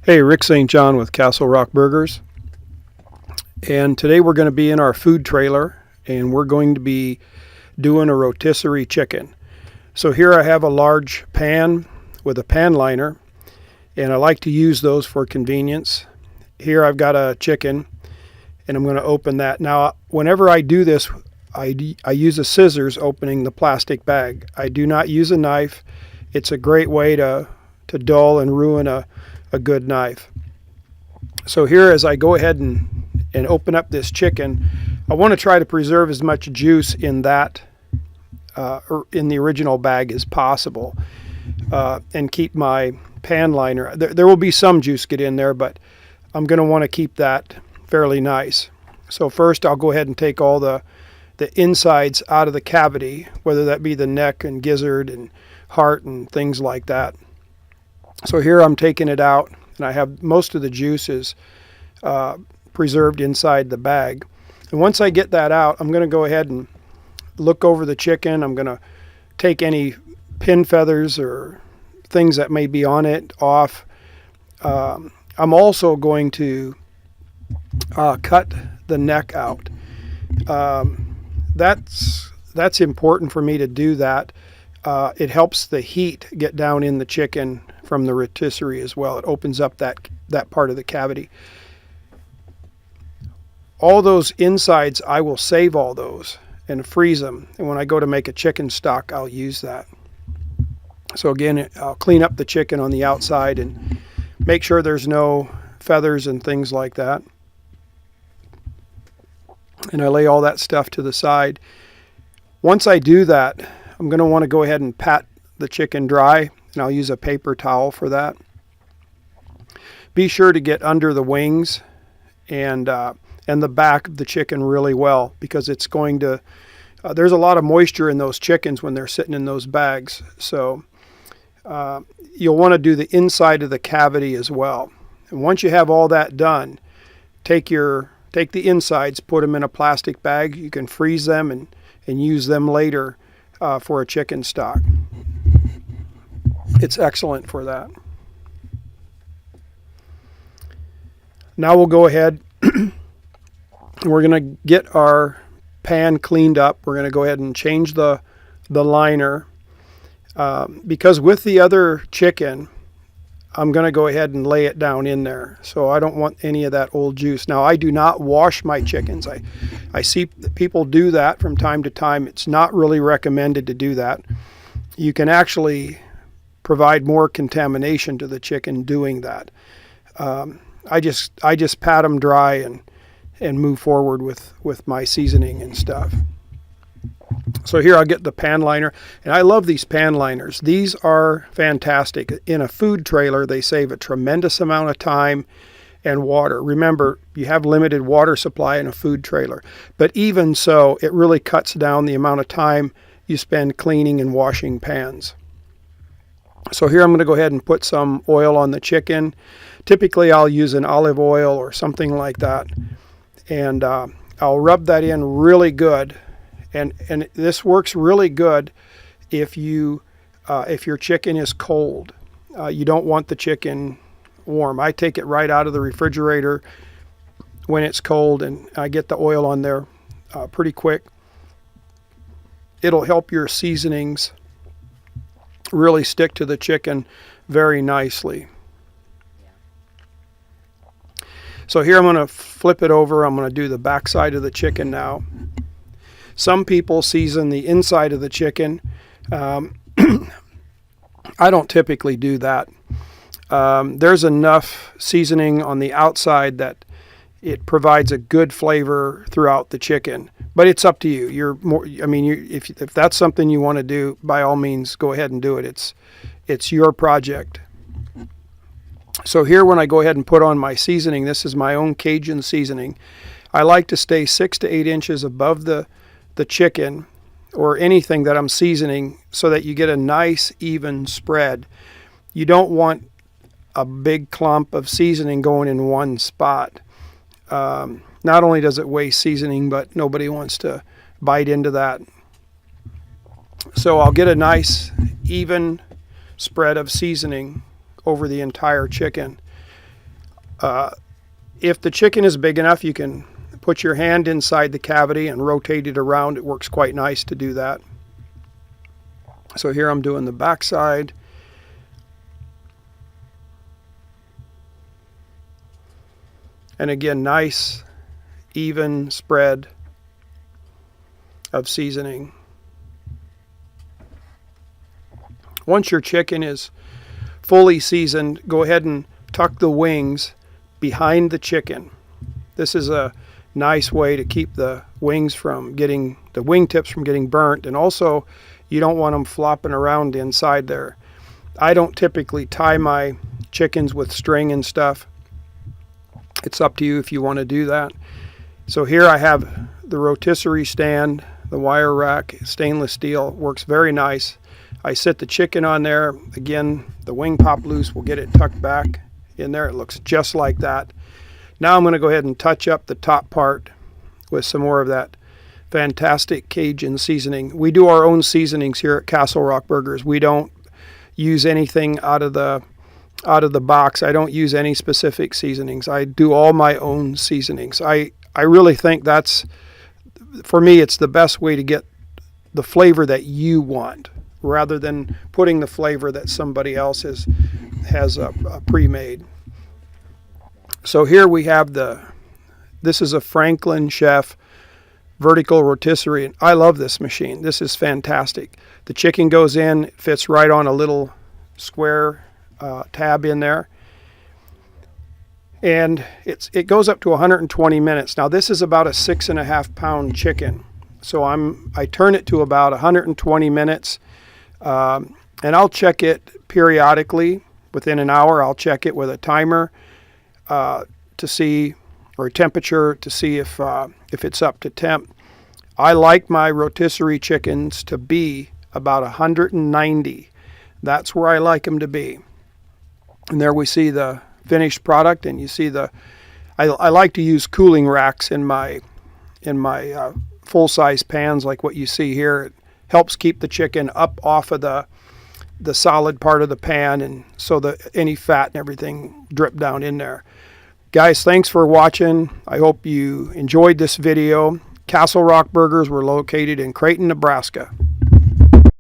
Hey, Rick St. John with Castle Rock Burgers. And today we're going to be in our food trailer and we're going to be doing a rotisserie chicken. So here I have a large pan with a pan liner, and I like to use those for convenience. Here I've got a chicken and I'm going to open that. Now, whenever I do this, I use a scissors opening the plastic bag. I do not use a knife. It's a great way to dull and ruin a good knife. So here, as I go ahead and open up this chicken, I want to try to preserve as much juice in that or in the original bag as possible, and keep my pan liner. There will be some juice get in there, but I'm going to want to keep that fairly nice. So first I'll go ahead and take all the insides out of the cavity, whether that be the neck and gizzard and heart and things like that. So here I'm taking it out, and I have most of the juices preserved inside the bag. And once I get that out, I'm going to go ahead and look over the chicken. I'm going to take any pin feathers or things that may be on it off. I'm also going to cut the neck out. That's important for me to do that. It helps the heat get down in the chicken from the rotisserie as well. It opens up that part of the cavity. All those insides, I will save all those and freeze them. And when I go to make a chicken stock, I'll use that. So again, I'll clean up the chicken on the outside and make sure there's no feathers and things like that. And I lay all that stuff to the side. Once I do that, I'm going to want to go ahead and pat the chicken dry, and I'll use a paper towel for that. Be sure to get under the wings and the back of the chicken really well, because it's going to, there's a lot of moisture in those chickens when they're sitting in those bags. So you'll want to do the inside of the cavity as well. And once you have all that done, take the insides, put them in a plastic bag. You can freeze them and use them later for a chicken stock. It's excellent for that. Now we'll go ahead. We're going to get our pan cleaned up. We're going to go ahead and change the liner. Because with the other chicken, I'm going to go ahead and lay it down in there. So I don't want any of that old juice. Now, I do not wash my chickens. I see people do that from time to time. It's not really recommended to do that. You can actually provide more contamination to the chicken doing that. I just pat them dry and move forward with my seasoning and stuff. So here I'll get the pan liner, and I love these pan liners. These are fantastic. In a food trailer, they save a tremendous amount of time and water. Remember, you have limited water supply in a food trailer, but even so, it really cuts down the amount of time you spend cleaning and washing pans. So here I'm going to go ahead and put some oil on the chicken. Typically, I'll use an olive oil or something like that, and I'll rub that in really good. And this works really good if your chicken is cold. You don't want the chicken warm. I take it right out of the refrigerator when it's cold, and I get the oil on there pretty quick. It'll help your seasonings really stick to the chicken very nicely. So here I'm going to flip it over. I'm going to do the back side of the chicken now. Some people season the inside of the chicken. I don't typically do that. There's enough seasoning on the outside that it provides a good flavor throughout the chicken. But it's up to you. If that's something you want to do, by all means, go ahead and do it. It's your project. So here, when I go ahead and put on my seasoning, this is my own Cajun seasoning. I like to stay 6 to 8 inches above the chicken or anything that I'm seasoning, so that you get a nice even spread. You don't want a big clump of seasoning going in one spot. Not only does it waste seasoning, but nobody wants to bite into that. So I'll get a nice even spread of seasoning over the entire chicken. If the chicken is big enough, you can put your hand inside the cavity and rotate it around. It works quite nice to do that. So here I'm doing the back side. And again, nice, even spread of seasoning. Once your chicken is fully seasoned, go ahead and tuck the wings behind the chicken. This is a nice way to keep the wings from getting, the wingtips from getting burnt, and also you don't want them flopping around inside there. I don't typically tie my chickens with string and stuff. It's up to you if you want to do that. So here I have the rotisserie stand, the wire rack, stainless steel, works very nice. I sit the chicken on there. Again, the wing pop loose will get it tucked back in there. It looks just like that. Now I'm going to go ahead and touch up the top part with some more of that fantastic Cajun seasoning. We do our own seasonings here at Castle Rock Burgers. We don't use anything out of the box. I don't use any specific seasonings. I do all my own seasonings. I really think that's, for me, it's the best way to get the flavor that you want, rather than putting the flavor that somebody else has pre-made. So here we have this is a Franklin Chef vertical rotisserie. I love this machine. This is fantastic. The chicken goes in, it fits right on a little square tab in there. And it goes up to 120 minutes. Now this is about a 6.5 pound chicken. So I turn it to about 120 minutes. And I'll check it periodically. Within an hour, I'll check it with a timer to see, or a temperature to see if it's up to temp. I like my rotisserie chickens to be about 190. That's where I like them to be. And there we see the finished product, and you see I like to use cooling racks in my full-size pans like what you see here. It helps keep the chicken up off of the solid part of the pan, and so that any fat and everything drip down in there. Guys, thanks for watching. I hope you enjoyed this video. Castle Rock Burgers, we're located in Creighton, Nebraska.